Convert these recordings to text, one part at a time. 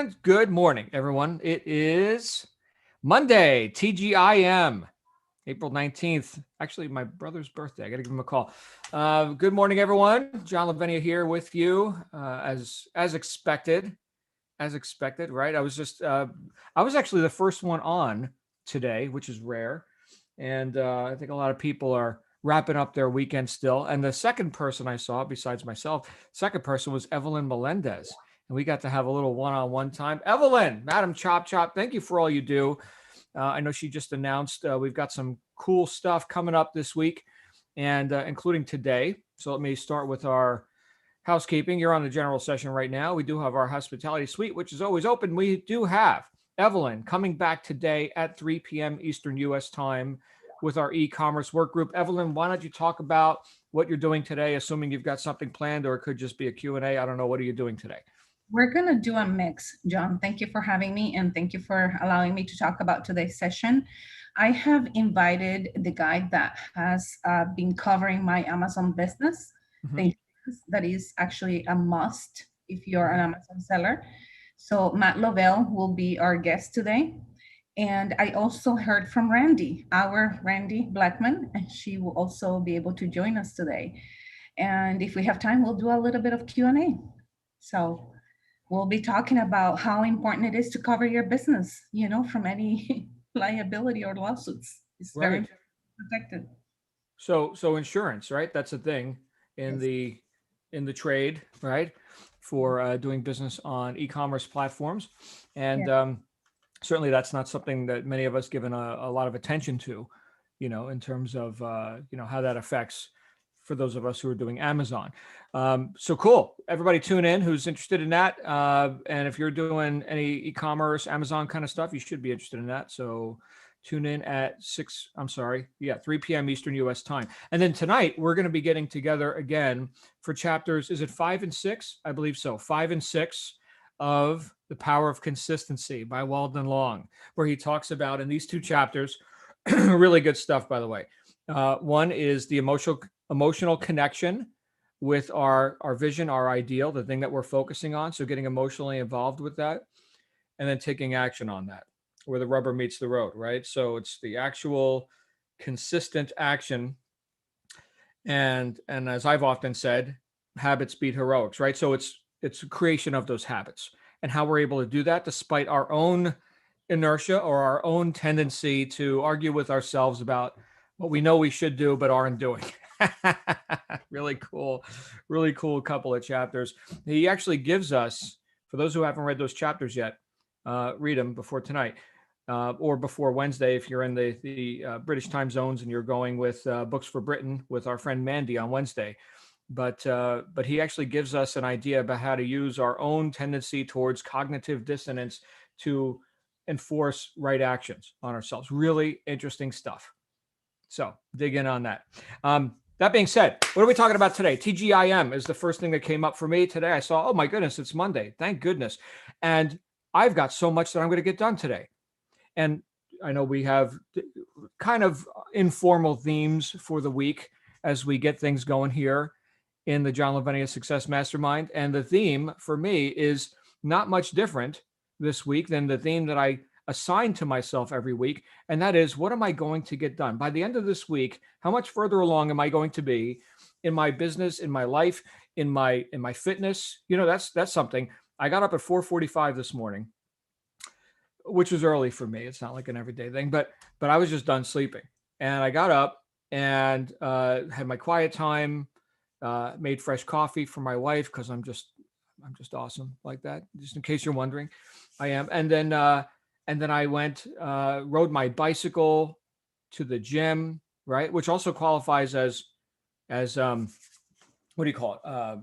And good morning, everyone. It is Monday, TGIM, April 19th. Actually, my brother's birthday. I got to give him a call. Good morning, everyone. John Lavenia here with you, as expected. As expected, right? I was actually the first one on today, which is rare. And I think a lot of people are wrapping up their weekend still. And the second person I saw, besides myself, second person was Evelyn Melendez. And we got to have a little one-on-one time. Evelyn, Madam Chop Chop, thank you for all you do. I know she just announced we've got some cool stuff coming up this week, and including today. So let me start with our housekeeping. You're on the general session right now. We do have our hospitality suite, which is always open. We do have Evelyn coming back today at 3 p.m. Eastern U.S. time with our e-commerce work group. Evelyn, why don't you talk about what you're doing today, assuming you've got something planned, or it could just be a Q&A. I don't know. What are you doing today? We're going to do a mix, John. Thank you for having me, and thank you for allowing me to talk about today's session. I have invited the guy that has been covering my Amazon business. Mhm. That is actually a must if you're an Amazon seller. So Matt Lovell will be our guest today. And I also heard from Randy, our Randy Blackman, and she will also be able to join us today. And if we have time, we'll do a little bit of Q&A. So we'll be talking about how important it is to cover your business, from any liability or lawsuits. It's very Right. protected. So insurance, right? That's a thing in Yes. the trade, right? For doing business on e-commerce platforms, and Yeah. certainly that's not something that many of us given a lot of attention to, in terms of how that affects for those of us who are doing Amazon. So cool. Everybody tune in who's interested in that. And if you're doing any e-commerce, Amazon kind of stuff, you should be interested in that. So tune in at 3 p.m. Eastern US time. And then tonight, we're going to be getting together again for chapters, is it 5 and 6? I believe so. 5 and 6 of The Power of Consistency by Walden Long, where he talks about in these two chapters, really good stuff, by the way. One is the emotional connection with our vision, our ideal, the thing that we're focusing on. So getting emotionally involved with that, and then taking action on that, where the rubber meets the road, right? So it's the actual consistent action. And as I've often said, habits beat heroics, right? So it's a creation of those habits and how we're able to do that despite our own inertia or our own tendency to argue with ourselves about what we know we should do but aren't doing. Really cool couple of chapters. He actually gives us, for those who haven't read those chapters yet, read them before tonight. Or before Wednesday, if you're in the British time zones and you're going with Books for Britain with our friend Mandy on Wednesday. But he actually gives us an idea about how to use our own tendency towards cognitive dissonance to enforce right actions on ourselves. Really interesting stuff. So dig in on that. That being said, what are we talking about today? TGIM is the first thing that came up for me today. I saw, oh my goodness, it's Monday. Thank goodness. And I've got so much that I'm going to get done today. And I know we have kind of informal themes for the week as we get things going here in the John Lavenia Success Mastermind. And the theme for me is not much different this week than the theme that I assign to myself every week. And that is, what am I going to get done? By the end of this week, how much further along am I going to be in my business, in my life, in my fitness? That's something. I got up at 4:45 this morning, which was early for me. It's not like an everyday thing, but I was just done sleeping, and I got up and had my quiet time. Made fresh coffee for my wife because I'm just awesome like that. Just in case you're wondering, I am. And then I went rode my bicycle to the gym, right, which also qualifies as what do you call it?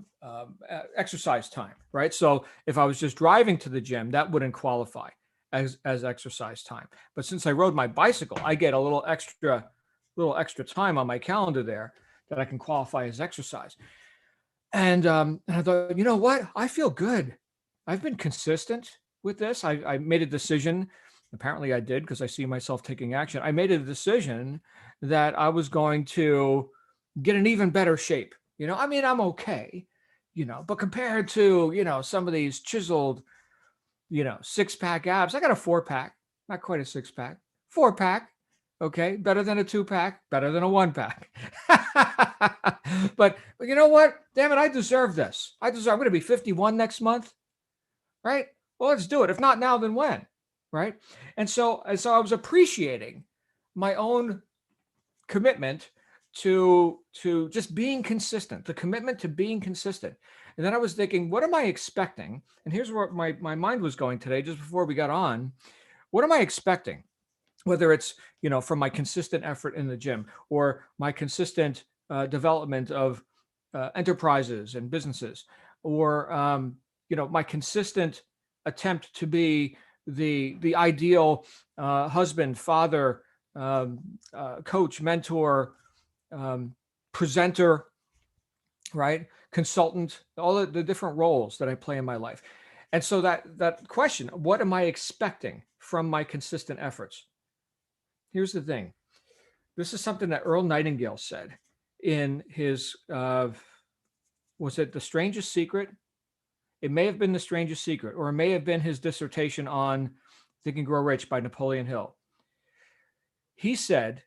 Exercise time, right? So if I was just driving to the gym, that wouldn't qualify as exercise time. But since I rode my bicycle, I get a little extra time on my calendar there that I can qualify as exercise. And I thought, you know what? I feel good. I've been consistent with this. I made a decision. Apparently, I did because I see myself taking action. I made a decision that I was going to get in even better shape. I mean, I'm okay, but compared to, some of these chiseled, six-pack abs. I got a four-pack, not quite a six-pack, four-pack. Okay, better than a two-pack, better than a one-pack. But you know what? Damn it, I deserve this. I'm going to be 51 next month, right? Well, let's do it. If not now, then when, right? And so I was appreciating my own commitment to just being consistent, the commitment to being consistent. And then I was thinking, what am I expecting? And here's where my mind was going today, just before we got on. What am I expecting? Whether it's, from my consistent effort in the gym, or my consistent development of enterprises and businesses, or, my consistent attempt to be the ideal husband, father, coach, mentor, presenter, right? Consultant, all the different roles that I play in my life. And so that question, what am I expecting from my consistent efforts? Here's the thing. This is something that Earl Nightingale said in his, was it The Strangest Secret? It may have been The Strangest Secret, or it may have been his dissertation on Think and Grow Rich by Napoleon Hill. He said,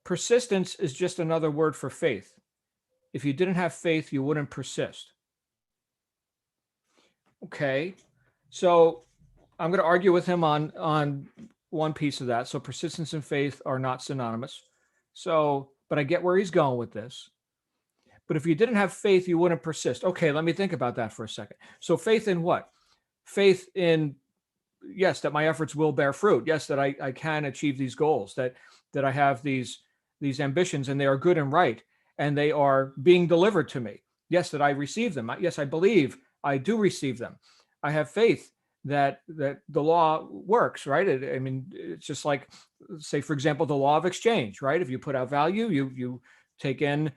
persistence is just another word for faith. If you didn't have faith, you wouldn't persist. Okay, so I'm going to argue with him on one piece of that. So persistence and faith are not synonymous. So, but I get where he's going with this. But if you didn't have faith, you wouldn't persist. Okay, let me think about that for a second. So faith in what? Faith in, yes, that my efforts will bear fruit. Yes, that I can achieve these goals, that I have these ambitions, and they are good and right, and they are being delivered to me. Yes, that I receive them. Yes, I believe I do receive them. I have faith that the law works, right? It's just like, say, for example, the law of exchange, right? If you put out value, you take in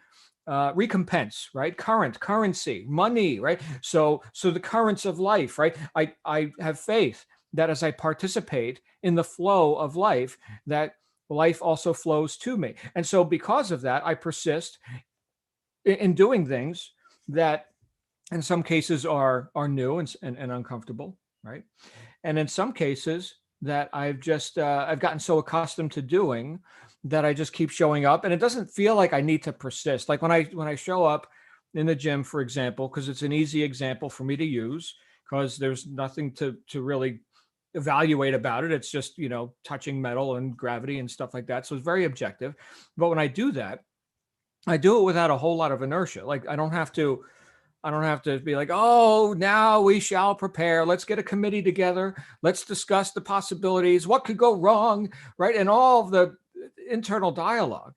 recompense, right? Currency, money, right? So the currents of life, right? I have faith that as I participate in the flow of life, that life also flows to me. And so because of that, I persist in doing things that in some cases are new and uncomfortable, right? And in some cases that I've gotten so accustomed to doing that I just keep showing up, and it doesn't feel like I need to persist. Like when I show up in the gym, for example, because it's an easy example for me to use, because there's nothing to really evaluate about it. It's just, touching metal and gravity and stuff like that. So it's very objective. But when I do that, I do it without a whole lot of inertia. Like I don't have to be like, oh, now we shall prepare. Let's get a committee together. Let's discuss the possibilities. What could go wrong, right? And all of the internal dialogue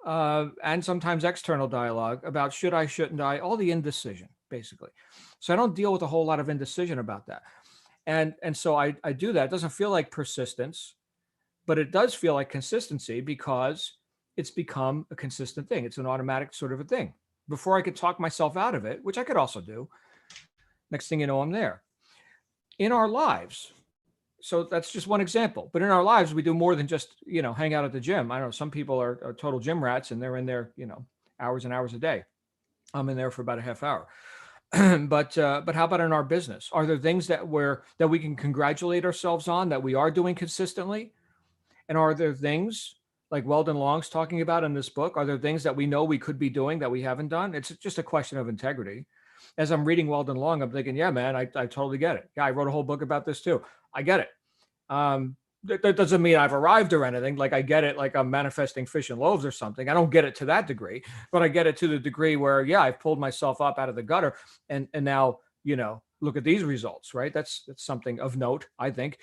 and sometimes external dialogue about should I, shouldn't I, all the indecision, basically. So I don't deal with a whole lot of indecision about that. And so I do that. It doesn't feel like persistence, but it does feel like consistency because it's become a consistent thing. It's an automatic sort of a thing. Before I could talk myself out of it, which I could also do, next thing you know, I'm there. In our lives, so that's just one example, but in our lives, we do more than just, hang out at the gym. I don't know, some people are total gym rats and they're in there, hours and hours a day. I'm in there for about a half hour. But how about in our business? Are there things that we can congratulate ourselves on that we are doing consistently? And are there things like Weldon Long's talking about in this book? Are there things that we know we could be doing that we haven't done? It's just a question of integrity. As I'm reading Weldon Long, I'm thinking, yeah, man, I totally get it. Yeah, I wrote a whole book about this too. I get it. That doesn't mean I've arrived or anything. Like I get it, like I'm manifesting fish and loaves or something. I don't get it to that degree, but I get it to the degree where, yeah, I've pulled myself up out of the gutter and now, look at these results, right? That's something of note, I think.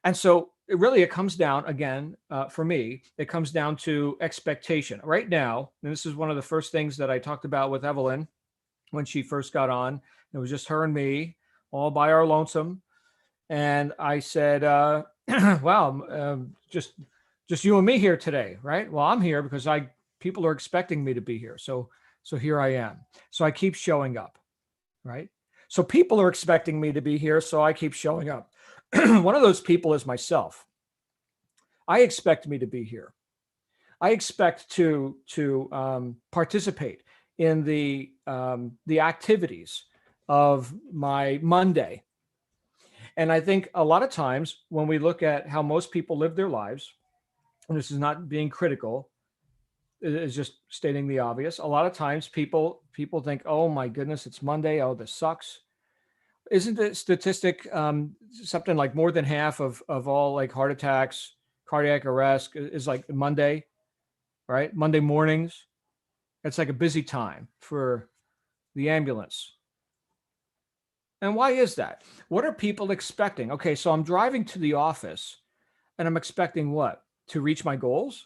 And so it comes down again, for me, it comes down to expectation right now. And this is one of the first things that I talked about with Evelyn when she first got on. It was just her and me all by our lonesome. And I said, well, just you and me here today, right? Well, I'm here because people are expecting me to be here. So here I am. So I keep showing up, right? So people are expecting me to be here. So I keep showing up. One of those people is myself. I expect me to be here. I expect to participate in the activities of my Monday. And I think a lot of times when we look at how most people live their lives, and this is not being critical, it is just stating the obvious. A lot of times people think, oh my goodness, it's Monday. Oh, this sucks. Isn't the statistic something like more than half of all like heart attacks, cardiac arrest is like Monday, right? Monday mornings. It's like a busy time for the ambulance. And why is that? What are people expecting? Okay, so I'm driving to the office and I'm expecting what? To reach my goals?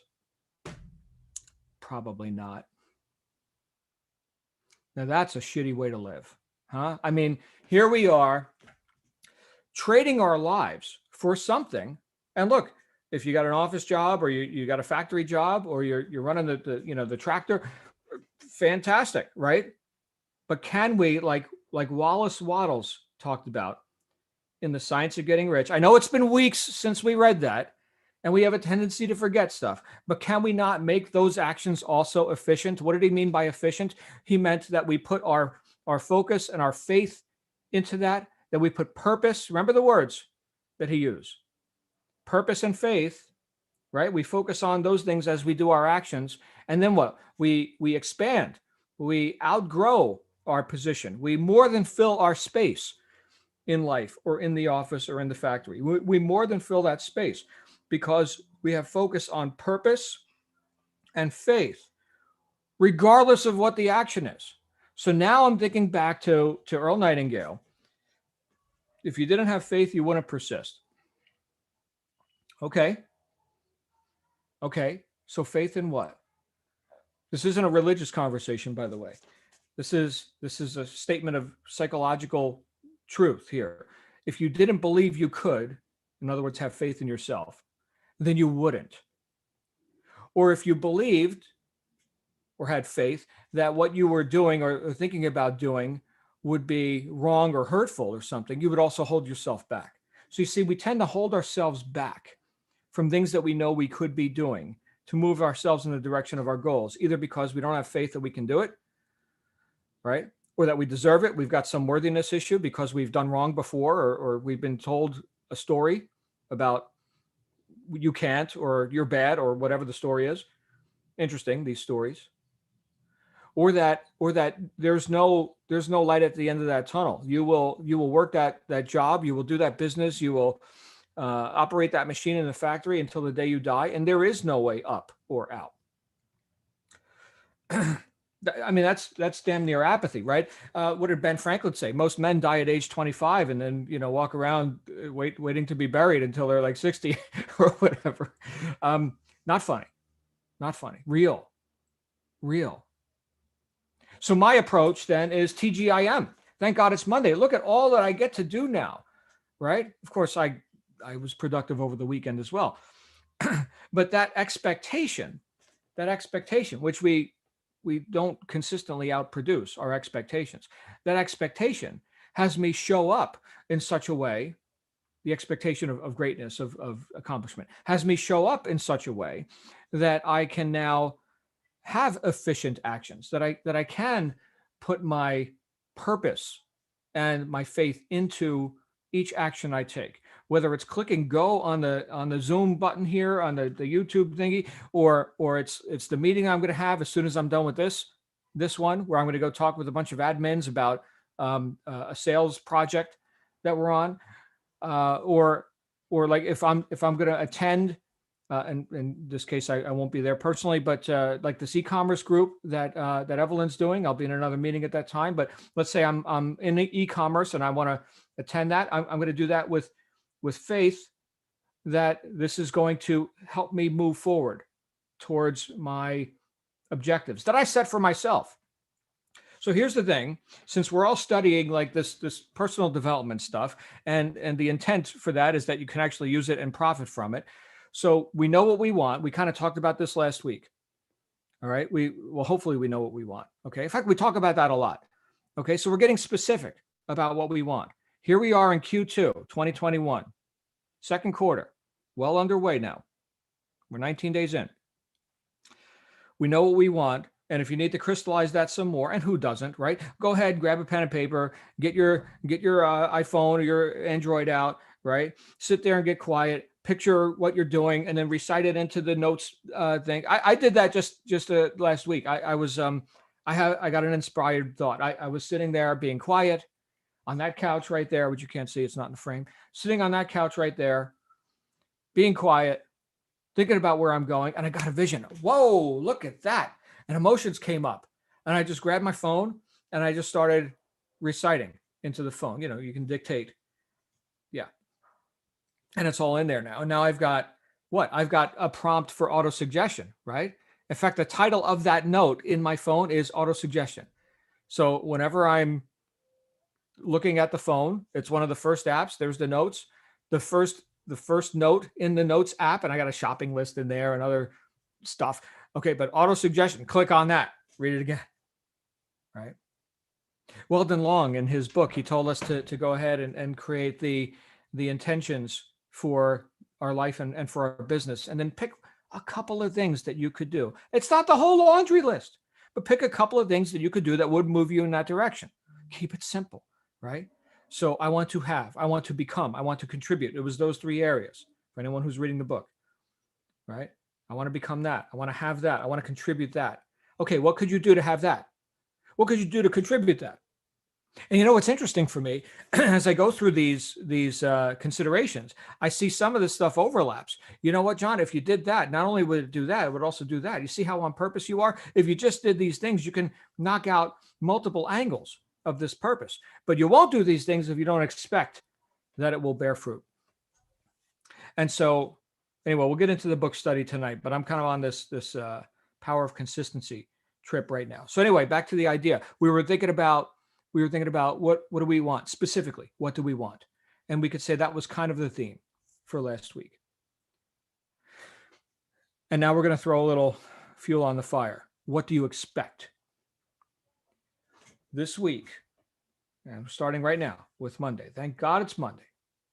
Probably not. Now that's a shitty way to live, huh? I mean, here we are trading our lives for something. And look, if you got an office job or you got a factory job or you're running the tractor, fantastic, right? But can we, like Wallace Wattles talked about in The Science of Getting Rich? I know it's been weeks since we read that, and we have a tendency to forget stuff, but can we not make those actions also efficient? What did he mean by efficient? He meant that we put our focus and our faith into that we put purpose. Remember the words that he used: purpose and faith, right? We focus on those things as we do our actions. And then what? We expand. We outgrow our position. We more than fill our space in life or in the office or in the factory. We more than fill that space because we have focus on purpose and faith, regardless of what the action is. So now I'm thinking back to Earl Nightingale. If you didn't have faith, you wouldn't persist. Okay. So faith in what? This isn't a religious conversation, by the way. This is a statement of psychological truth here. If you didn't believe you could, in other words, have faith in yourself, then you wouldn't. Or if you believed or had faith that what you were doing or thinking about doing would be wrong or hurtful or something, you would also hold yourself back. So you see, we tend to hold ourselves back from things that we know we could be doing to move ourselves in the direction of our goals, either because we don't have faith that we can do it, right? Or that we deserve it. We've got some worthiness issue because we've done wrong before, or we've been told a story about you can't, or you're bad, or whatever the story is. Interesting, these stories. Or that there's no light at the end of that tunnel. You will work that job, you will do that business, you will operate that machine in the factory until the day you die, and there is no way up or out. I mean, that's damn near apathy, right? What did Ben Franklin say? Most men die at age 25 and then, walk around waiting to be buried until they're like 60 or whatever. Not funny. Real. So my approach then is TGIM. Thank God it's Monday. Look at all that I get to do now, right? Of course, I was productive over the weekend as well. But that expectation, which we don't consistently outproduce our expectations, that expectation has me show up in such a way, the expectation of greatness, of accomplishment, has me show up in such a way that I can now have efficient actions, that I can put my purpose and my faith into each action I take, whether it's clicking go on the Zoom button here on the YouTube thingy, or it's the meeting I'm going to have as soon as I'm done with this one, where I'm going to go talk with a bunch of admins about a sales project that we're on, or like if I'm going to attend. And in this case, I won't be there personally, but like this e-commerce group that Evelyn's doing, I'll be in another meeting at that time. But let's say I'm in e-commerce and I want to attend that. I'm going to do that with faith that this is going to help me move forward towards my objectives that I set for myself. So here's the thing: since we're all studying like this personal development stuff, and the intent for that is that you can actually use it and profit from it. So we know what we want. We kind of talked about this last week. All right. Hopefully we know what we want. Okay. In fact, we talk about that a lot. Okay. So we're getting specific about what we want. Here we are in Q2, 2021, second quarter, well underway now. We're 19 days in. We know what we want. And if you need to crystallize that some more, and who doesn't, right? Go ahead, grab a pen and paper, get your iPhone or your Android out, right? Sit there and get quiet. Picture what you're doing, and then recite it into the notes thing. I did that just last week. I got an inspired thought. I was sitting there being quiet on that couch right there, which you can't see, it's not in the frame. Sitting on that couch right there, being quiet, thinking about where I'm going, and I got a vision. Whoa, look at that. And emotions came up. And I just grabbed my phone and I just started reciting into the phone. You know, you can dictate. Yeah. And it's all in there now. And now I've got what? I've got a prompt for auto suggestion, right? In fact, the title of that note in my phone is auto suggestion. So whenever I'm looking at the phone, it's one of the first apps. There's the notes. The first note in the notes app, and I got a shopping list in there and other stuff. Okay, but auto suggestion, click on that, read it again, right? Weldon Long, in his book, he told us to go ahead and create the intentions for our life and for our business, and then pick a couple of things that you could do. It's not the whole laundry list, but pick a couple of things that you could do that would move you in that direction. Keep it simple, right? So I want to have, I want to become, I want to contribute. It was those three areas for anyone who's reading the book, right? I want to become that. I want to have that. I want to contribute that. Okay, what could you do to have that? What could you do to contribute that? And you know what's interesting for me, as I go through these considerations, I see some of this stuff overlaps. You know what, John? If you did that, not only would it do that, it would also do that. You see how on purpose you are? If you just did these things, you can knock out multiple angles of this purpose. But you won't do these things if you don't expect that it will bear fruit. And so, anyway, we'll get into the book study tonight, but I'm kind of on this power of consistency trip right now. So anyway, back to the idea. We were thinking about what do we want specifically? What do we want? And we could say that was kind of the theme for last week. And now we're going to throw a little fuel on the fire. What do you expect? This week, and I'm starting right now with Monday. Thank God it's Monday.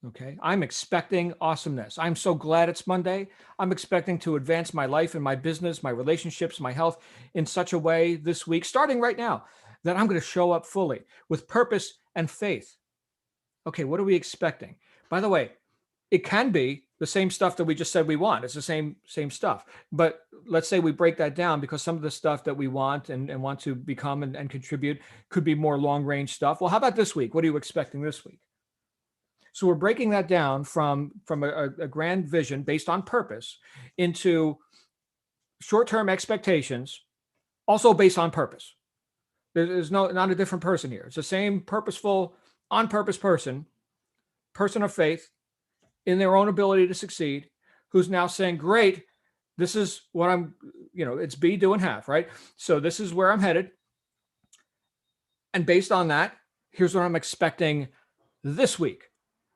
Okay. I'm expecting awesomeness. I'm so glad it's Monday. I'm expecting to advance my life and my business, my relationships, my health in such a way this week, starting right now, that I'm going to show up fully with purpose and faith. Okay. What are we expecting? By the way, it can be the same stuff that we just said we want. It's the same stuff. But let's say we break that down, because some of the stuff that we want and want to become and contribute could be more long range stuff. Well, how about this week? What are you expecting this week? So we're breaking that down from a grand vision based on purpose into short-term expectations, also based on purpose. There's not a different person here. It's the same purposeful, on purpose person of faith in their own ability to succeed, who's now saying, great, this is what I'm, it's be, do, and have, right? So this is where I'm headed. And based on that, here's what I'm expecting this week.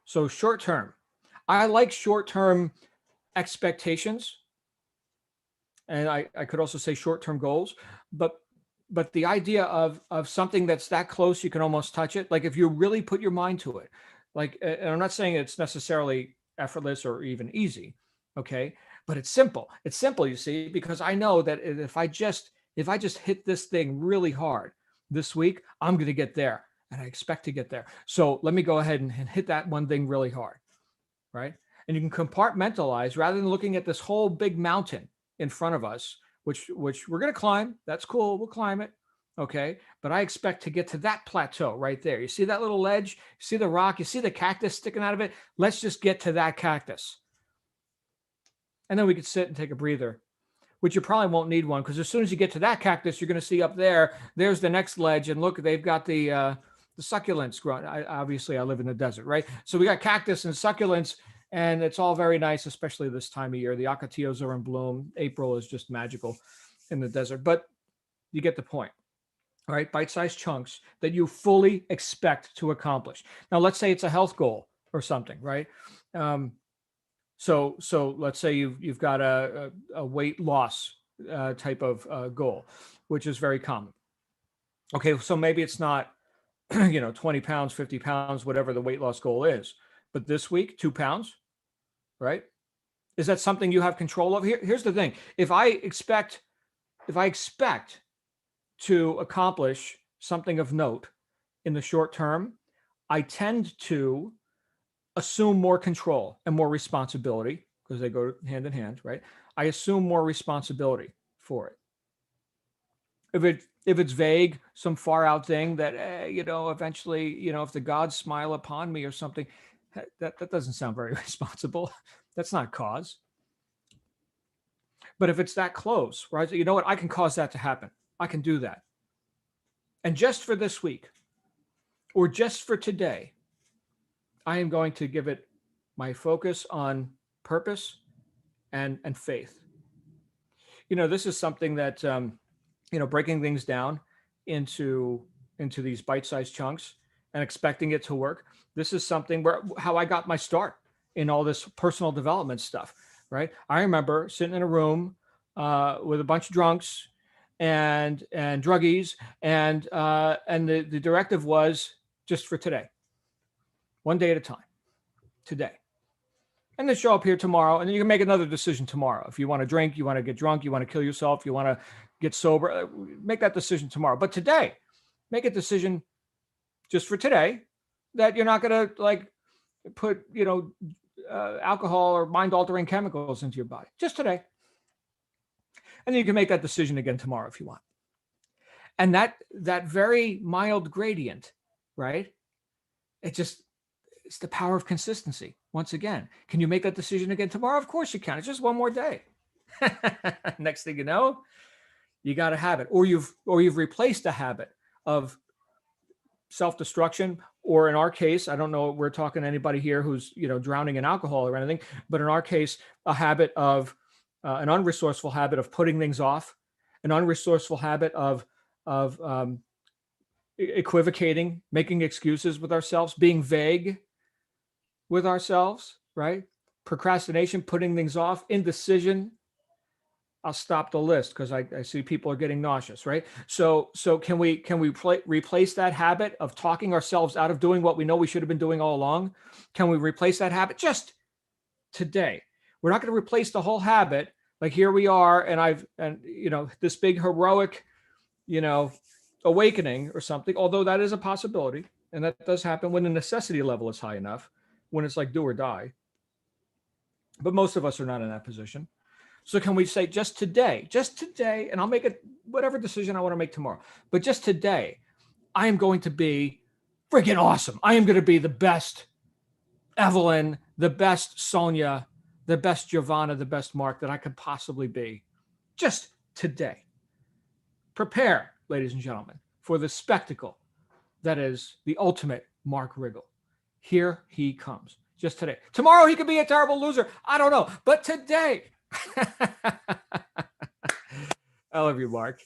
So short term, I like short term expectations, and I could also say short term goals. But the idea of something that's that close, you can almost touch it. Like if you really put your mind to it, like, and I'm not saying it's necessarily effortless or even easy, okay? But it's simple. It's simple, you see, because I know that if I just hit this thing really hard this week, I'm going to get there. And I expect to get there. So let me go ahead and hit that one thing really hard, right? And you can compartmentalize rather than looking at this whole big mountain in front of us, which we're going to climb. That's cool. We'll climb it. Okay. But I expect to get to that plateau right there. You see that little ledge? You see the rock? You see the cactus sticking out of it? Let's just get to that cactus. And then we could sit and take a breather, which you probably won't need one, because as soon as you get to that cactus, you're going to see up there's the next ledge. And look, they've got the succulents growing. Obviously, I live in the desert, right? So we got cactus and succulents, and it's all very nice, especially this time of year. The ocotillos are in bloom. April is just magical in the desert, but you get the point, all right? Bite-sized chunks that you fully expect to accomplish. Now, let's say it's a health goal or something, right? So let's say you've got a weight loss type of goal, which is very common. Okay, so maybe it's not 20 pounds, 50 pounds, whatever the weight loss goal is. But this week, 2 pounds, right? Is that something you have control of? Here's the thing. If I expect to accomplish something of note in the short term, I tend to assume more control and more responsibility because they go hand in hand, right? I assume more responsibility for it. If it's vague, some far out thing that eventually, if the gods smile upon me or something, that doesn't sound very responsible. That's not cause. But if it's that close, right? You know what? I can cause that to happen. I can do that. And just for this week, or just for today, I am going to give it my focus on purpose and faith. This is something that breaking things down into these bite-sized chunks and expecting it to work. This is something where how I got my start in all this personal development stuff. Right? I remember sitting in a room with a bunch of drunks and druggies, and the directive was just for today, one day at a time, today. And then show up here tomorrow, and then you can make another decision tomorrow. If you want to drink, you want to get drunk, you want to kill yourself, you want to get sober, make that decision tomorrow. But today, make a decision just for today that you're not going to put, alcohol or mind-altering chemicals into your body. Just today. And then you can make that decision again tomorrow if you want. And that very mild gradient, right? It's the power of consistency. Once again, can you make that decision again tomorrow? Of course you can. It's just one more day. Next thing you know, you got a habit, or you've replaced a habit of self-destruction, or in our case, I don't know, we're talking to anybody here who's drowning in alcohol or anything, but in our case, a habit of an unresourceful habit of putting things off, an unresourceful habit of equivocating, making excuses with ourselves, being vague with ourselves, right? Procrastination, putting things off, indecision. I'll stop the list because I see people are getting nauseous, right? So can we replace that habit of talking ourselves out of doing what we know we should have been doing all along? Can we replace that habit just today? We're not going to replace the whole habit. Like here we are, and this big heroic, awakening or something. Although that is a possibility, and that does happen when the necessity level is high enough, when it's like do or die. But most of us are not in that position. So can we say just today, and I'll make it whatever decision I want to make tomorrow, but just today, I am going to be freaking awesome. I am going to be the best Evelyn, the best Sonia, the best Giovanna, the best Mark that I could possibly be. Just today. Prepare, ladies and gentlemen, for the spectacle that is the ultimate Mark Riggle. Here he comes. Just today. Tomorrow he could be a terrible loser. I don't know. But today. I love you, Mark.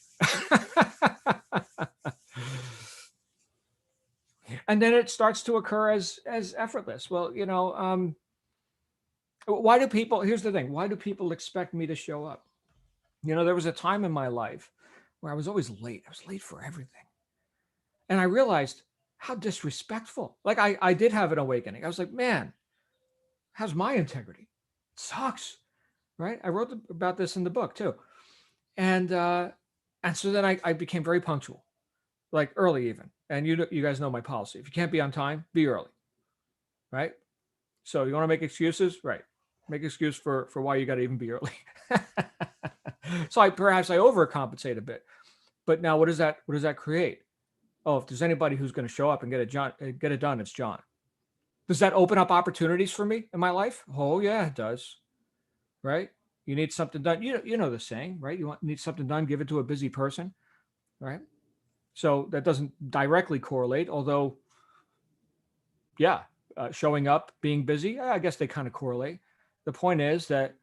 And then it starts to occur as effortless. Well, why do people, here's the thing, why do people expect me to show up? There was a time in my life where I was always late. I was late for everything. And I realized how disrespectful. Like I did have an awakening. I was like, man, how's my integrity? It sucks. Right? I wrote about this in the book too. And so then I became very punctual, like early even. And you guys know my policy. If you can't be on time, be early. Right? So you want to make excuses? Right. Make excuse for why you got to even be early. So perhaps I overcompensate a bit. But now what does that create? Oh, if there's anybody who's going to show up and get it done, it's John. Does that open up opportunities for me in my life? Oh yeah, it does. Right? You need something done. You know the saying, right? You need something done, give it to a busy person, right? So that doesn't directly correlate, although, yeah, showing up, being busy, I guess they kind of correlate. The point is that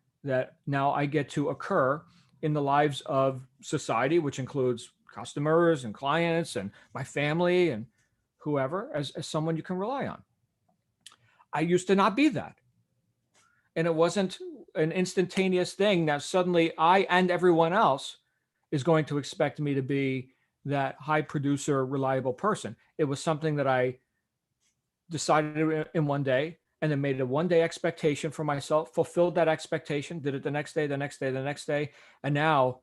now I get to occur in the lives of society, which includes customers and clients and my family and whoever, as someone you can rely on. I used to not be that. And it wasn't an instantaneous thing. Now suddenly I and everyone else is going to expect me to be that high producer, reliable person. It was something that I decided in one day and then made a one day expectation for myself, fulfilled that expectation, did it the next day, the next day, the next day. And now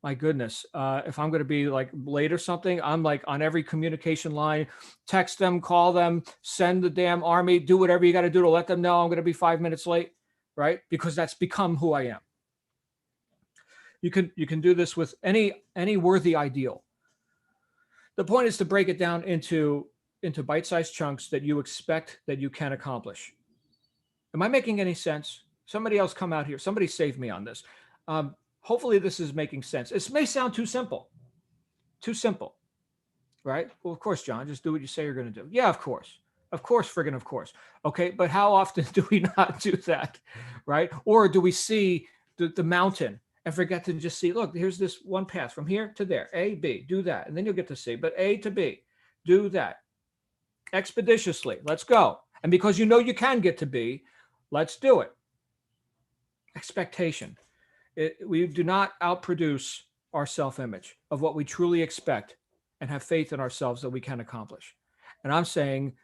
My goodness. If I'm going to be like late or something, I'm like on every communication line, text them, call them, send the damn army, do whatever you got to do to let them know I'm going to be 5 minutes late, right? Because that's become who I am. You can do this with any worthy ideal. The point is to break it down into bite-sized chunks that you expect that you can accomplish. Am I making any sense? Somebody else come out here. Somebody save me on this. Hopefully this is making sense. This may sound too simple, right? Well, of course, John, just do what you say you're going to do. Yeah, of course, friggin' of course. Okay, but how often do we not do that, right? Or do we see the mountain and forget to just see, look, here's this one path from here to there, A, B, do that, and then you'll get to C, but A to B, do that expeditiously. Let's go. And because you know you can get to B, let's do it. Expectation. We do not outproduce our self-image of what we truly expect and have faith in ourselves that we can accomplish. And I'm saying,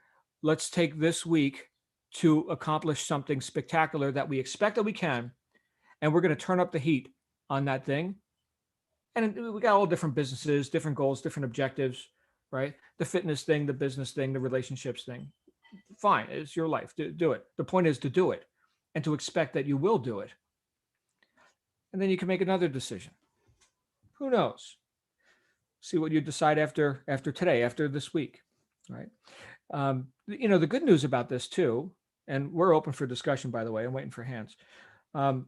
let's take this week to accomplish something spectacular that we expect that we can, and we're going to turn up the heat on that thing. And we got all different businesses, different goals, different objectives, right? The fitness thing, the business thing, the relationships thing. Fine, it's your life. Do it. The point is to do it and to expect that you will do it. And then you can make another decision. Who knows? See what you decide after today, after this week, right? The good news about this too, and we're open for discussion, by the way. I'm waiting for hands. The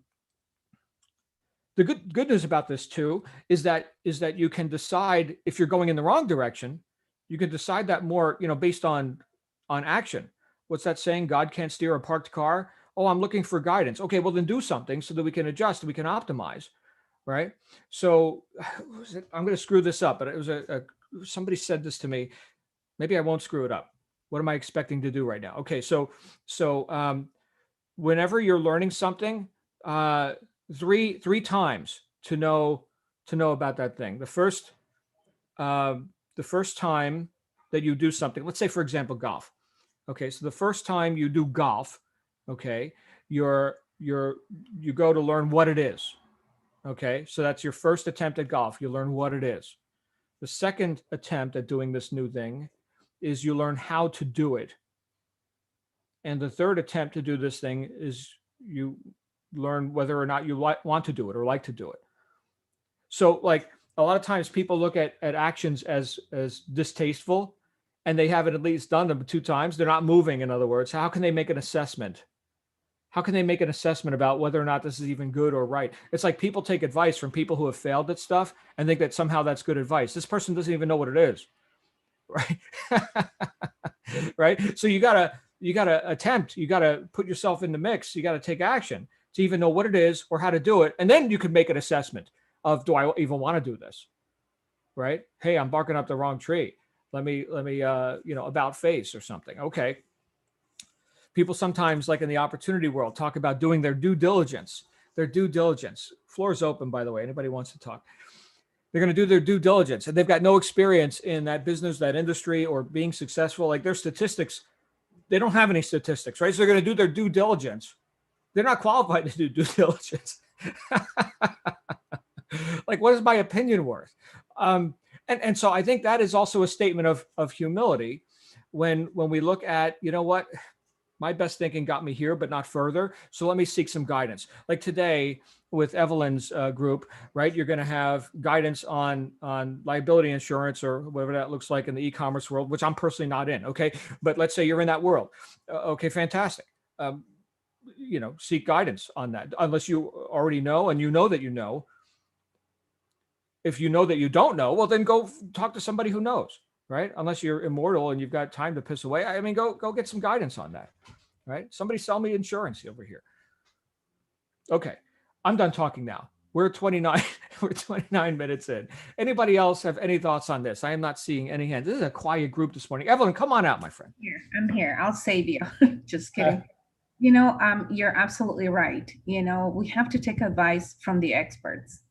good news about this too is that you can decide if you're going in the wrong direction. You can decide that more, based on action. What's that saying? God can't steer a parked car. Oh, I'm looking for guidance. Okay, well then do something so that we can adjust, we can optimize, right? So I'm going to screw this up, but it was somebody said this to me. Maybe I won't screw it up. What am I expecting to do right now? Okay, so whenever you're learning something, three times to know about that thing. The first time that you do something, let's say for example golf. Okay, so the first time you do golf, okay, you go to learn what it is. Okay, so that's your first attempt at golf. You learn what it is. The second attempt at doing this new thing is you learn how to do it. And the third attempt to do this thing is you learn whether or not you want to do it or like to do it. So like a lot of times people look at actions as distasteful, and they haven't at least done them 2 times. They're not moving, in other words. How can they make an assessment? How can they make an assessment about whether or not this is even good or right? It's like people take advice from people who have failed at stuff and think that somehow that's good advice. This person doesn't even know what it is, right? Right? So you gotta attempt. You gotta put yourself in the mix. You gotta take action to even know what it is or how to do it, and then you can make an assessment of, do I even want to do this? Right? Hey, I'm barking up the wrong tree. Let me about face or something. Okay. People sometimes, like in the opportunity world, talk about doing their due diligence. Floor is open, by the way. Anybody wants to talk? They're going to do their due diligence, and they've got no experience in that business, that industry, or being successful. Like their statistics, they don't have any statistics, right? So they're going to do their due diligence. They're not qualified to do due diligence. Like, what is my opinion worth? And so I think that is also a statement of humility when we look at, what, my best thinking got me here, but not further. So let me seek some guidance. Like today with Evelyn's group, right? You're going to have guidance on liability insurance or whatever that looks like in the e-commerce world, which I'm personally not in. Okay. But let's say you're in that world. Okay, fantastic. Seek guidance on that, unless you already know, and you know that you know. If you know that you don't know, well, then go talk to somebody who knows, right? Unless you're immortal and you've got time to piss away. I mean, go get some guidance on that, right? Somebody sell me insurance over here. Okay, I'm done talking now. We're 29. We're 29 minutes in. Anybody else have any thoughts on this? I am not seeing any hands. This is a quiet group this morning. Evelyn, come on out, my friend. I'm here. I'll save you. Just kidding. You're absolutely right. We have to take advice from the experts.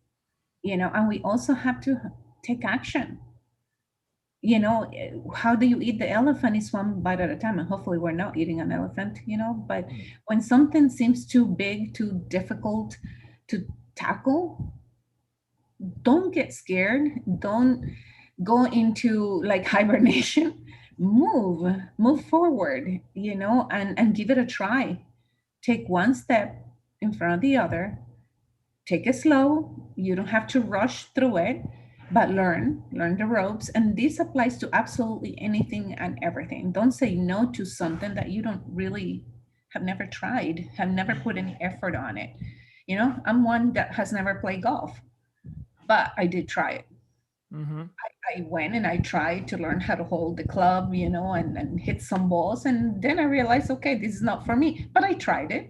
And we also have to take action. How do you eat the elephant is one bite at a time, and hopefully we're not eating an elephant, but when something seems too big, too difficult to tackle, don't get scared. Don't go into like hibernation. Move forward, and give it a try. Take one step in front of the other. Take it slow. You don't have to rush through it, but learn the ropes. And this applies to absolutely anything and everything. Don't say no to something that you don't really have never tried, have never put any effort on it. I'm one that has never played golf, but I did try it. Hmm. I went and I tried to learn how to hold the club, and hit some balls. And then I realized, okay, this is not for me, but I tried it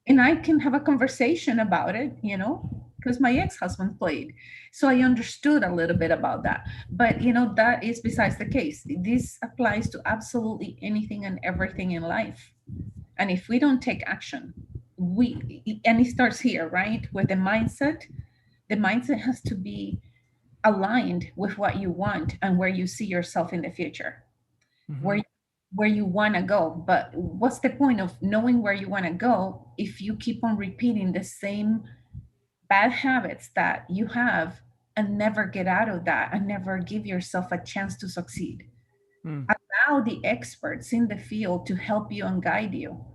and I can have a conversation about it, because my ex-husband played. So I understood a little bit about that. But, that is besides the case. This applies to absolutely anything and everything in life. And if we don't take action, and it starts here, right? With the mindset has to be aligned with what you want and where you see yourself in the future, Hmm. where where you want to go. But what's the point of knowing where you want to go if you keep on repeating the same bad habits that you have and never get out of that and never give yourself a chance to succeed? Mm. Allow the experts in the field to help you and guide you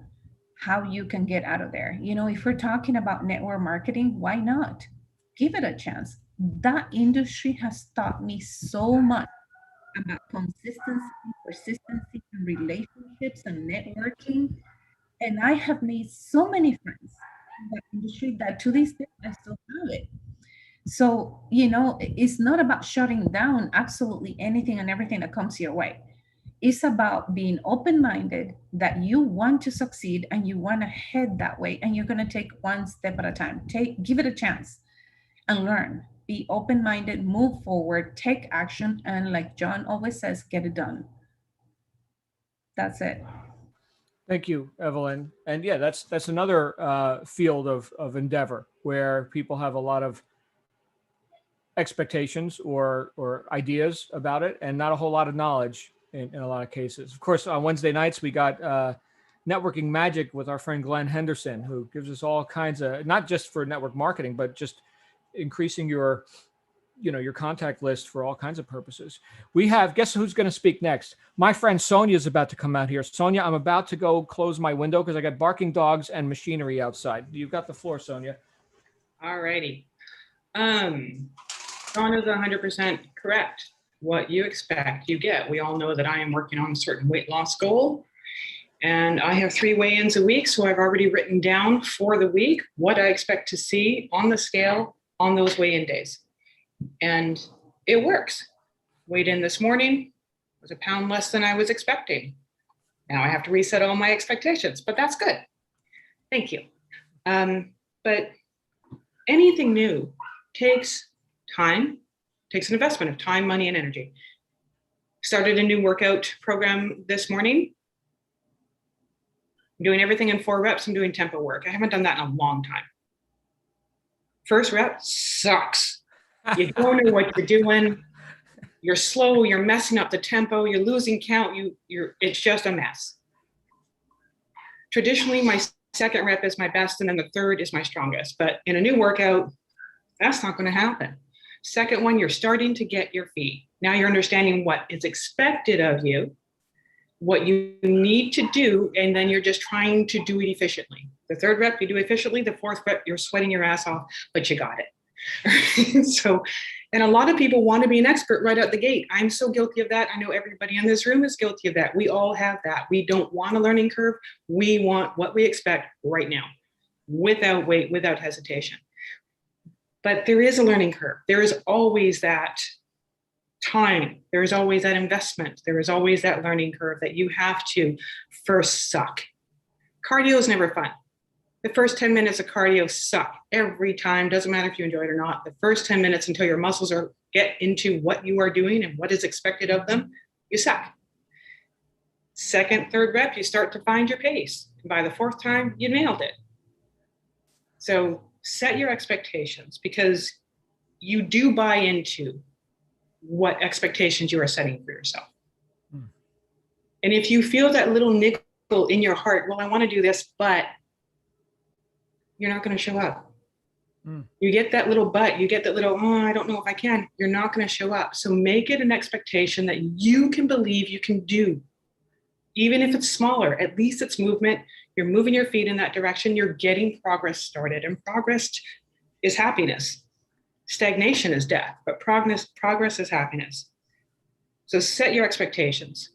how you can get out of there. If we're talking about network marketing, why not? Give it a chance. That industry has taught me so much about consistency, persistency, and relationships and networking. And I have made so many friends in that industry that to this day I still have it. So, it's not about shutting down absolutely anything and everything that comes your way. It's about being open minded that you want to succeed and you want to head that way. And you're going to take one step at a time. Give it a chance and learn. Be open minded, move forward, take action. And like John always says, get it done. That's it. Thank you, Evelyn. And yeah, that's another field of endeavor where people have a lot of expectations or ideas about it, and not a whole lot of knowledge in a lot of cases. Of course, on Wednesday nights we got networking magic with our friend Glenn Henderson, who gives us all kinds of, not just for network marketing, but just increasing your contact list for all kinds of purposes. We have, guess who's going to speak next? My friend Sonia is about to come out here. Sonia, I'm about to go close my window because I got barking dogs and machinery outside. You've got the floor, Sonia. All righty. Dawn is 100% correct. What you expect, you get. We all know that I am working on a certain weight loss goal, and I have 3 weigh-ins a week. So I've already written down for the week what I expect to see on the scale on those weigh-in days. And it works. Weighed in this morning, was a pound less than I was expecting. Now I have to reset all my expectations, but that's good. Thank you. But anything new takes time, takes an investment of time, money, and energy. Started a new workout program this morning. I'm doing everything in 4 reps. I'm doing tempo work. I haven't done that in a long time. First rep sucks. You don't know what you're doing. You're slow. You're messing up the tempo. You're losing count. It's just a mess. Traditionally, my second rep is my best, and then the third is my strongest. But in a new workout, that's not going to happen. Second one, you're starting to get your feet. Now you're understanding what is expected of you, what you need to do, and then you're just trying to do it efficiently. The third rep, you do efficiently. The fourth rep, you're sweating your ass off, but you got it. So, and a lot of people want to be an expert right out the gate. I'm so guilty of that. I know everybody in this room is guilty of that. We all have that. We don't want a learning curve. We want what we expect right now, without wait, without hesitation. But there is a learning curve. There is always that time. There is always that investment. There is always that learning curve that you have to first suck. Cardio is never fun. The first 10 minutes of cardio suck every time. Doesn't matter if you enjoy it or not. The first 10 minutes until your muscles get into what you are doing and what is expected of them, you suck. Second, third rep, you start to find your pace. By the fourth time, you nailed it. So set your expectations, because you do buy into what expectations you are setting for yourself. And if you feel that little niggle in your heart, well, I want to do this, but you're not going to show up. Mm. You get that little but, you get that little, oh, I don't know if I can, you're not going to show up. So make it an expectation that you can believe you can do. Even if it's smaller, at least it's movement. You're moving your feet in that direction. You're getting progress started. And progress is happiness. Stagnation is death, but progress is happiness. So set your expectations.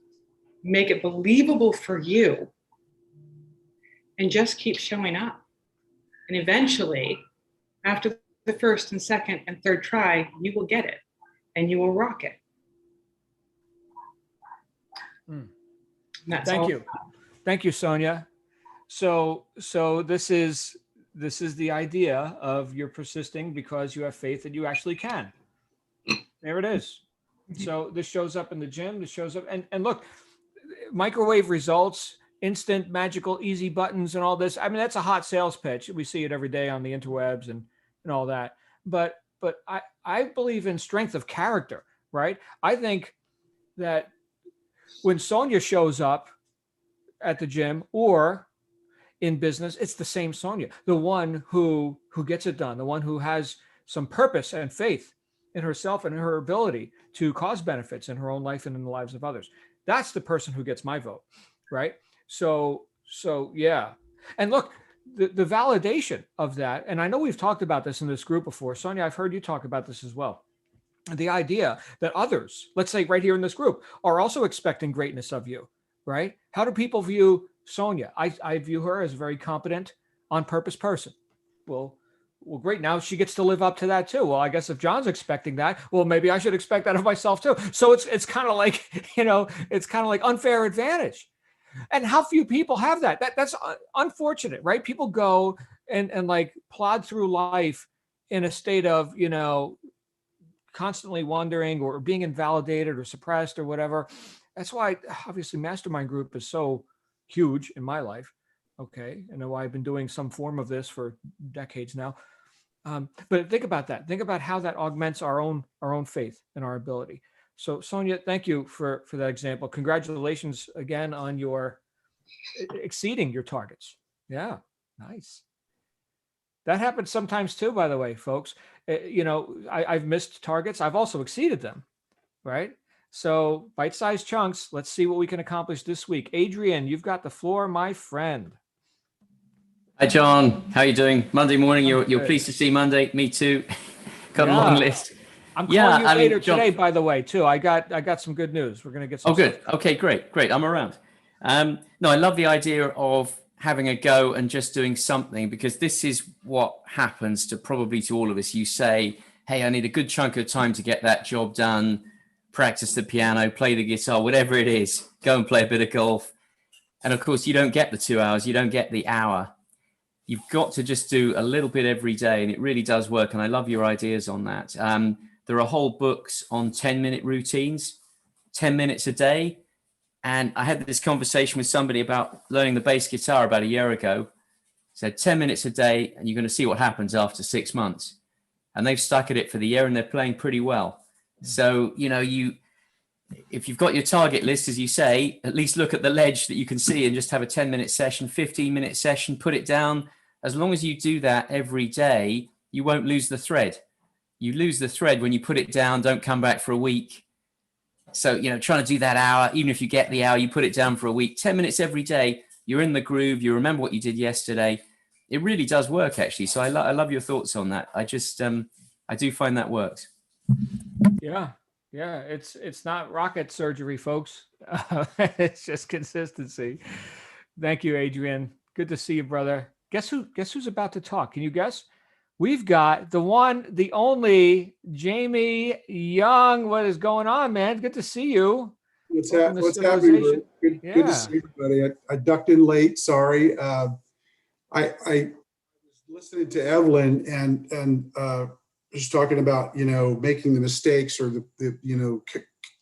Make it believable for you. And just keep showing up. And eventually, after the first and second and third try, you will get it. And you will rock it. Mm. Thank you. Thank you, Sonia. So this is the idea of you're persisting because you have faith that you actually can. There it is. So this shows up in the gym. This shows up, and look, microwave results, instant, magical, easy buttons, and all this. I mean, that's a hot sales pitch. We see it every day on the interwebs and all that. But I believe in strength of character, right? I think that when Sonia shows up at the gym or in business, it's the same Sonia, the one who gets it done, the one who has some purpose and faith in herself and in her ability to cause benefits in her own life and in the lives of others. That's the person who gets my vote, right? So yeah. And look, the validation of that, and I know we've talked about this in this group before. Sonia, I've heard you talk about this as well. The idea that others, let's say right here in this group, are also expecting greatness of you, right? How do people view Sonia? I view her as a very competent, on purpose person. Well, great. Now she gets to live up to that too. Well, I guess if John's expecting that, well, maybe I should expect that of myself too. So it's kind of like, it's kind of like unfair advantage. And how few people have that? That's unfortunate, right? People go and like plod through life in a state of, constantly wondering or being invalidated or suppressed or whatever. That's why obviously Mastermind Group is so huge in my life. Okay. I know I've been doing some form of this for decades now. But think about that. Think about how that augments our own faith and our ability. So Sonia, thank you for that example. Congratulations again on your exceeding your targets. Yeah. Nice. That happens sometimes too, by the way, folks. I've missed targets. I've also exceeded them, right? So bite-sized chunks. Let's see what we can accomplish this week. Adrian, you've got the floor, my friend. Hi, John. How are you doing? Monday morning. You're pleased to see Monday. Me too. Got a long list. I'm calling you later today, by the way, too. I got some good news. We're going to get some. Oh, good. Okay, great. I'm around. No, I love the idea of having a go and just doing something, because this is what happens to all of us. You say, hey, I need a good chunk of time to get that job done, practice the piano, play the guitar, whatever it is, go and play a bit of golf. And of course, you don't get the 2 hours, you don't get the hour. You've got to just do a little bit every day, and it really does work. And I love your ideas on that. There are whole books on 10-minute routines, 10 minutes a day. And I had this conversation with somebody about learning the bass guitar about a year ago. Said 10 minutes a day, and you're going to see what happens after 6 months. And they've stuck at it for the year, and they're playing pretty well. So, if you've got your target list, as you say, at least look at the ledge that you can see and just have a 10-minute session, 15-minute session, put it down. As long as you do that every day, you won't lose the thread. You lose the thread when you put it down, don't come back for a week. So, trying to do that hour, even if you get the hour, you put it down for a week, 10 minutes every day, you're in the groove, you remember what you did yesterday. It really does work, actually. So I love your thoughts on that. I just, I do find that works. Yeah. It's not rocket surgery, folks. It's just consistency. Thank you, Adrian. Good to see you, brother. Guess who's about to talk? Can you guess? We've got the one, the only Jamie Young. What is going on, man? Good to see you. What's happening? Good to see everybody. I ducked in late. Sorry. I was listening to Evelyn and just talking about making the mistakes or the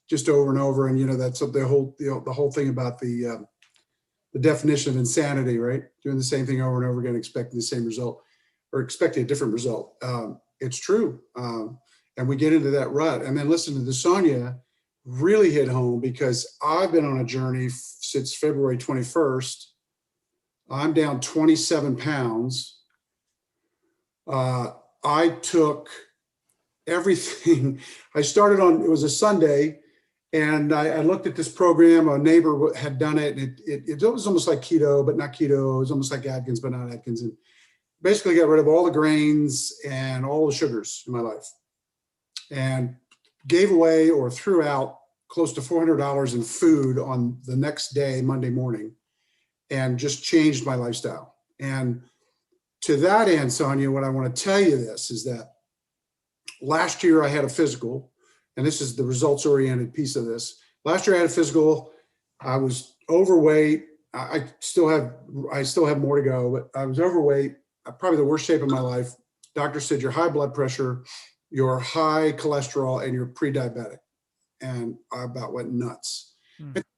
just over and over, and that's the whole thing about the definition of insanity, right? Doing the same thing over and over again, expecting the same result. Or expecting a different result. It's true. And we get into that rut. And then listening to Sonia really hit home, because I've been on a journey since February 21st. I'm down 27 pounds. I I took everything. I started on, it was a Sunday, and I looked at this program. A neighbor had done it. And it was almost like keto, but not keto. It was almost like Atkins, but not Atkins. And basically got rid of all the grains and all the sugars in my life, and gave away or threw out close to $400 in food on the next day, Monday morning, and just changed my lifestyle. And to that end, Sonia, what I want to tell you this is that last year I had a physical, and this is the results-oriented piece of this. Last year I had a physical. I was overweight. I still have more to go, but I was overweight, probably the worst shape of my life. Doctor said you're high blood pressure, you're high cholesterol, and you're pre-diabetic. And I about went nuts.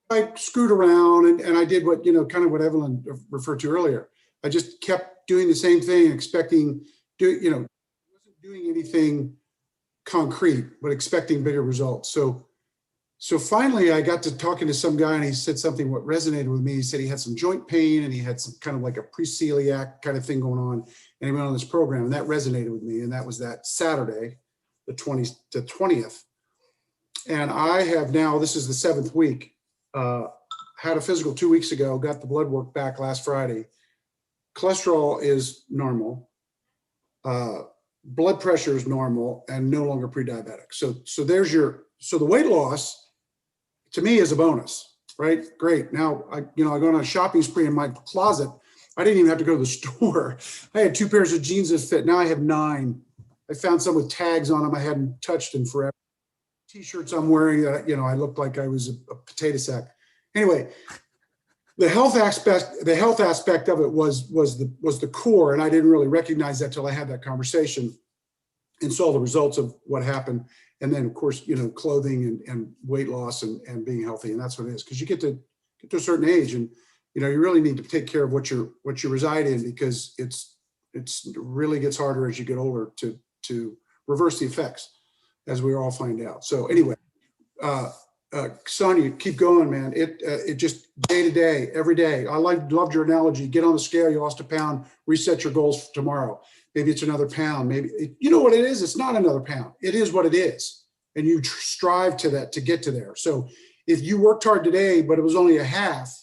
I screwed around and I did what, kind of what Evelyn referred to earlier. I just kept doing the same thing, expecting, wasn't doing anything concrete, but expecting bigger results. So finally I got to talking to some guy, and he said something what resonated with me. He said he had some joint pain and he had some kind of like a pre-celiac kind of thing going on. And he went on this program, and that resonated with me. And that was that Saturday, the 20th. And I have now, this is the 7th week, had a physical 2 weeks ago, got the blood work back last Friday. Cholesterol is normal. Blood pressure is normal and no longer pre-diabetic. So the weight loss to me is a bonus, right? Great. Now I go on a shopping spree in my closet. I didn't even have to go to the store. I had 2 pairs of jeans that fit. Now I have 9. I found some with tags on them I hadn't touched in forever. T-shirts I'm wearing that, I looked like I was a potato sack. Anyway, the health aspect of it was the core, and I didn't really recognize that till I had that conversation and saw the results of what happened. And then of course, clothing and weight loss and being healthy, and that's what it is. Because you get to a certain age, and you really need to take care of what you reside in, because it really gets harder as you get older to reverse the effects, as we all find out. So anyway, Sonia, keep going, man. It just day to day, every day. I loved your analogy. Get on the scale, you lost a pound, reset your goals for tomorrow. Maybe it's another pound. Maybe, you know what it is? It's not another pound. It is what it is. And you strive to that, to get to there. So if you worked hard today, but it was only a half,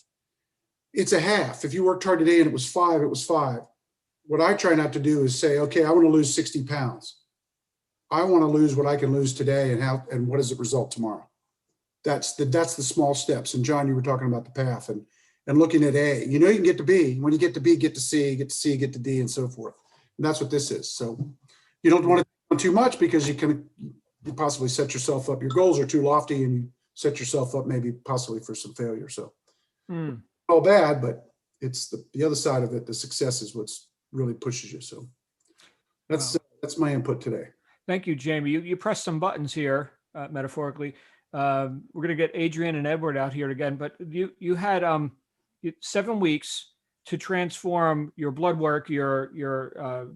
it's a half. If you worked hard today and it was 5, it was 5. What I try not to do is say, okay, I want to lose 60 pounds. I want to lose what I can lose today, and what does it result tomorrow? That's the small steps. And John, you were talking about the path and looking at A. You can get to B. When you get to B, get to C, get to C, get to D, and so forth. And that's what this is. So you don't want to do too much, because you possibly set yourself up. Your goals are too lofty, and you set yourself up maybe possibly for some failure. So all bad, but it's the other side of it. The success is what's really pushes you. So that's my input today. Thank you, Jamie. You pressed some buttons here, metaphorically. We're going to get Adrian and Edward out here again, but you had 7 weeks to transform your blood work, your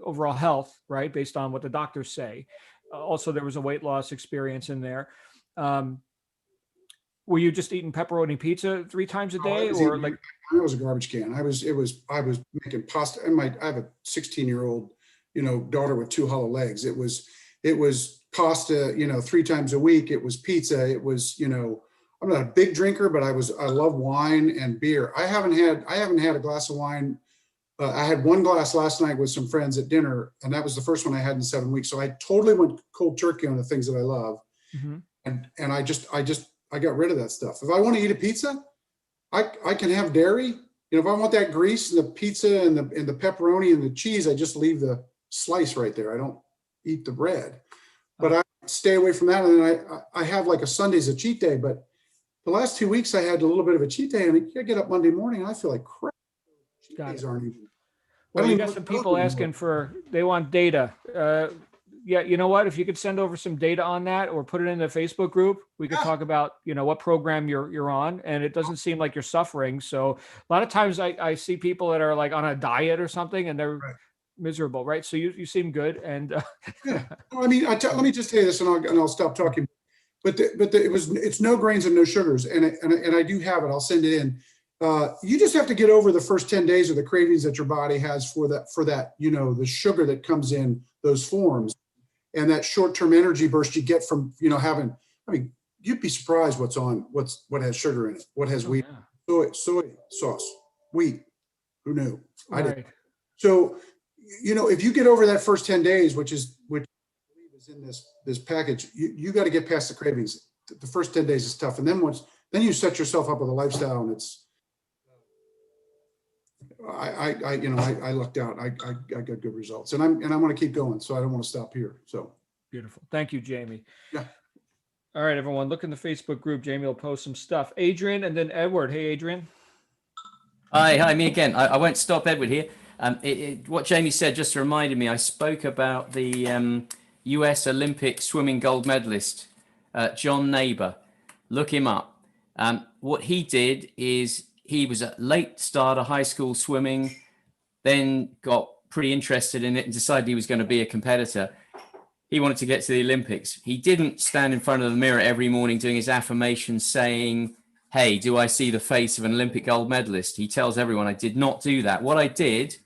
overall health, right? Based on what the doctors say. Also, there was a weight loss experience in there. Were you just eating pepperoni pizza 3 times a day, or like? I was a garbage can. I was making pasta, and I have a 16-year-old, daughter with 2 hollow legs. It was pasta, 3 times a week. It was pizza. It was, I'm not a big drinker, but I love wine and beer. I haven't had a glass of wine. I had 1 glass last night with some friends at dinner, and that was the first one I had in 7 weeks. So I totally went cold turkey on the things that I love. Mm-hmm. And I got rid of that stuff. If I want to eat a pizza, I can have dairy. If I want that grease and the pizza and the pepperoni and the cheese, I just leave the slice right there. I don't eat the bread, but I stay away from that. And then I have like a Sunday's a cheat day, but the last 2 weeks I had a little bit of a cheat day, and I get up Monday morning and I feel like crap. Cheat days aren't even. Well, you got some people asking they want data. Yeah, you know what? If you could send over some data on that, or put it in the Facebook group, we could talk about, what program you're on. And it doesn't seem like you're suffering. So a lot of times I see people that are like on a diet or something, and they're miserable, right? So you seem good. And yeah. I mean, let me just say this, and I'll stop talking. But it's no grains and no sugars, and I do have it. I'll send it in. You just have to get over the first 10 days of the cravings that your body has for that, the sugar that comes in those forms and that short-term energy burst you get from, you'd be surprised what has sugar in it, what has wheat, soy sauce, wheat. Who knew? I did. So, if you get over that first 10 days, which I believe is in this package, you got to get past the cravings. The first 10 days is tough. And then you set yourself up with a lifestyle, and I lucked out. I got good results, and I want to keep going. So I don't want to stop here. So beautiful. Thank you, Jamie. Yeah. All right, everyone, look in the Facebook group. Jamie will post some stuff. Adrian and then Edward. Hey, Adrian. Hi, me again. I won't stop Edward here. What Jamie said just reminded me. I spoke about the U.S. Olympic swimming gold medalist, John Neighbor. Look him up. What he did is he was a late starter, high school swimming, then got pretty interested in it and decided he was going to be a competitor. He wanted to get to the Olympics. He didn't stand in front of the mirror every morning doing his affirmations saying, hey, do I see the face of an Olympic gold medalist? He tells everyone, I did not do that. What I did,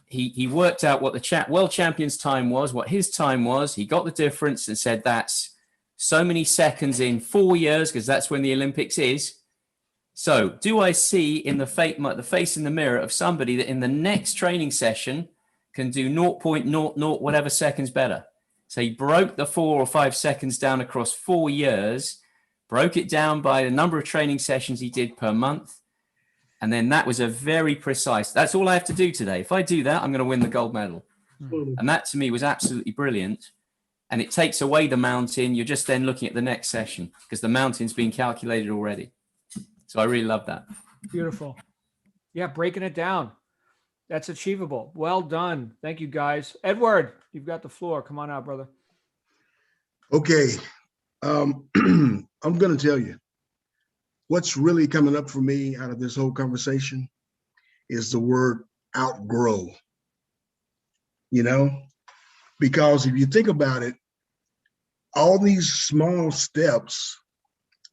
he worked out what the world champion's time was, what his time was. He got the difference and said, that's so many seconds in 4 years, because that's when the Olympics is. So do I see in the face in the mirror of somebody that in the next training session can do 0.00 whatever seconds better? So he broke the 4 or 5 seconds down across 4 years, broke it down by the number of training sessions he did per month. And then that was a very precise, that's all I have to do today. If I do that, I'm going to win the gold medal. And that to me was absolutely brilliant. And it takes away the mountain. You're just then looking at the next session because the mountain's been calculated already. So I really love that. Beautiful. Yeah, breaking it down. That's achievable. Well done. Thank you, guys. Edward, you've got the floor. Come on out, brother. Okay. I'm going to tell you what's really coming up for me out of this whole conversation is the word outgrow, because if you think about it, all these small steps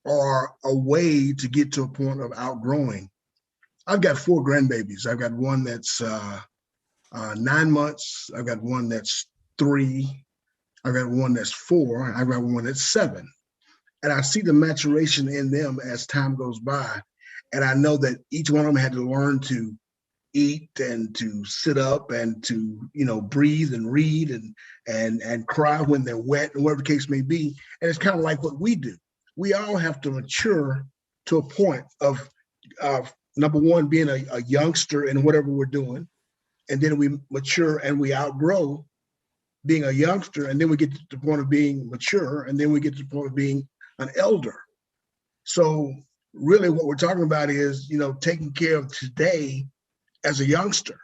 are a way to get to a point of outgrowing. I've got 4 grandbabies. I've got one that's 9 months. I've got one that's 3. I've got one that's 4. I've got one that's 7. And I see the maturation in them as time goes by. And I know that each one of them had to learn to eat and to sit up and to, breathe and read and cry when they're wet and whatever the case may be. And it's kind of like what we do. We all have to mature to a point of number one, being a youngster in whatever we're doing. And then we mature and we outgrow being a youngster. And then we get to the point of being mature. And then we get to the point of being an elder. So really what we're talking about is, taking care of today as a youngster.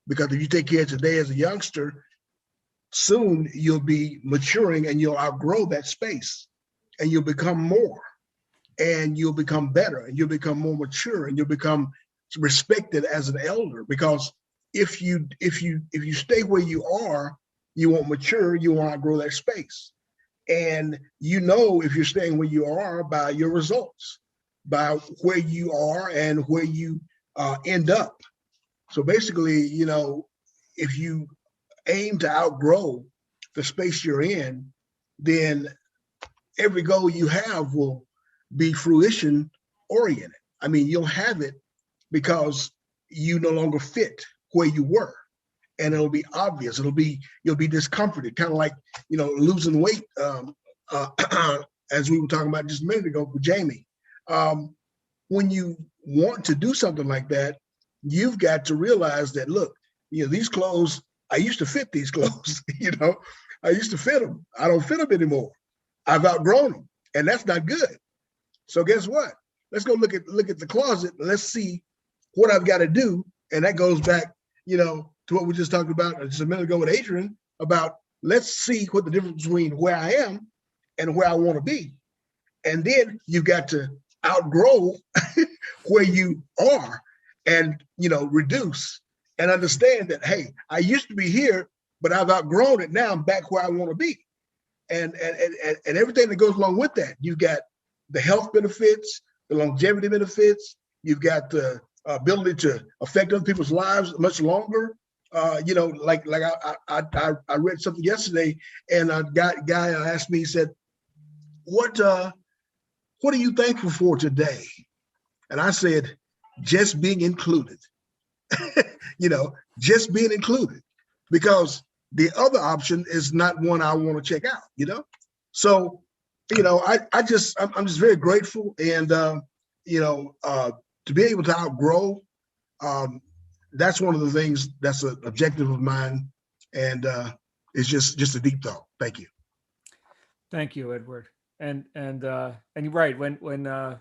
Because if you take care of today as a youngster, soon you'll be maturing and you'll outgrow that space. And you'll become more, and you'll become better, and you'll become more mature, and you'll become respected as an elder. Because if you stay where you are, you won't mature, you won't outgrow that space. And if you're staying where you are by your results, by where you are and where you end up. So basically, if you aim to outgrow the space you're in, then every goal you have will be fruition oriented. I mean, you'll have it because you no longer fit where you were, and it'll be obvious. You'll be discomforted, kind of like, losing weight, as we were talking about just a minute ago with Jamie. When you want to do something like that, you've got to realize that, look, these clothes, I used to fit these clothes, I used to fit them. I don't fit them anymore. I've outgrown them, and that's not good. So guess what? Let's go look at the closet. And let's see what I've got to do. And that goes back, to what we just talked about just a minute ago with Adrian about, let's see what the difference between where I am and where I want to be. And then you've got to outgrow where you are and, reduce and understand that, hey, I used to be here, but I've outgrown it. Now I'm back where I want to be. And everything that goes along with that. You've got the health benefits, the longevity benefits, You've got the ability to affect other people's lives much longer. Like I read something yesterday, and a guy asked me, he said, what are you thankful for today? And I said, just being included. Just being included, because the other option is not one I want to check out, So, I'm just very grateful, and to be able to outgrow, that's one of the things that's an objective of mine, and it's just a deep thought. Thank you. Thank you, Edward. And you're right. When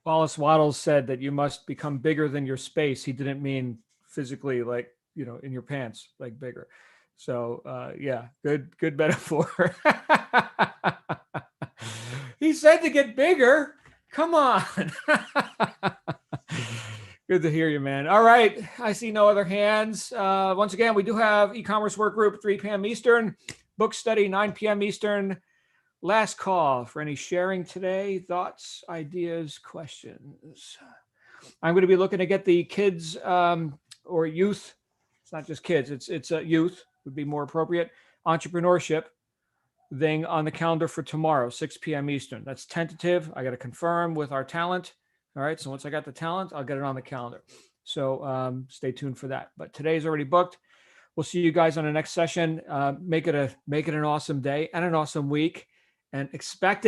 Wallace Wattles said that you must become bigger than your space, he didn't mean physically, like, in your pants, like bigger. So yeah, good metaphor. He said to get bigger. Come on. Good to hear you, man. All right. I see no other hands. Once again, we do have e-commerce work group, 3 p.m. Eastern, book study, 9 p.m. Eastern. Last call for any sharing today, thoughts, ideas, questions. I'm going to be looking to get the kids or youth. It's not just kids. It's youth would be more appropriate. Entrepreneurship thing on the calendar for tomorrow, 6 p.m. Eastern. That's tentative. I got to confirm with our talent. All right. So once I got the talent, I'll get it on the calendar. So stay tuned for that. But today's already booked. We'll see you guys on the next session. Make it an awesome day and an awesome week, and expect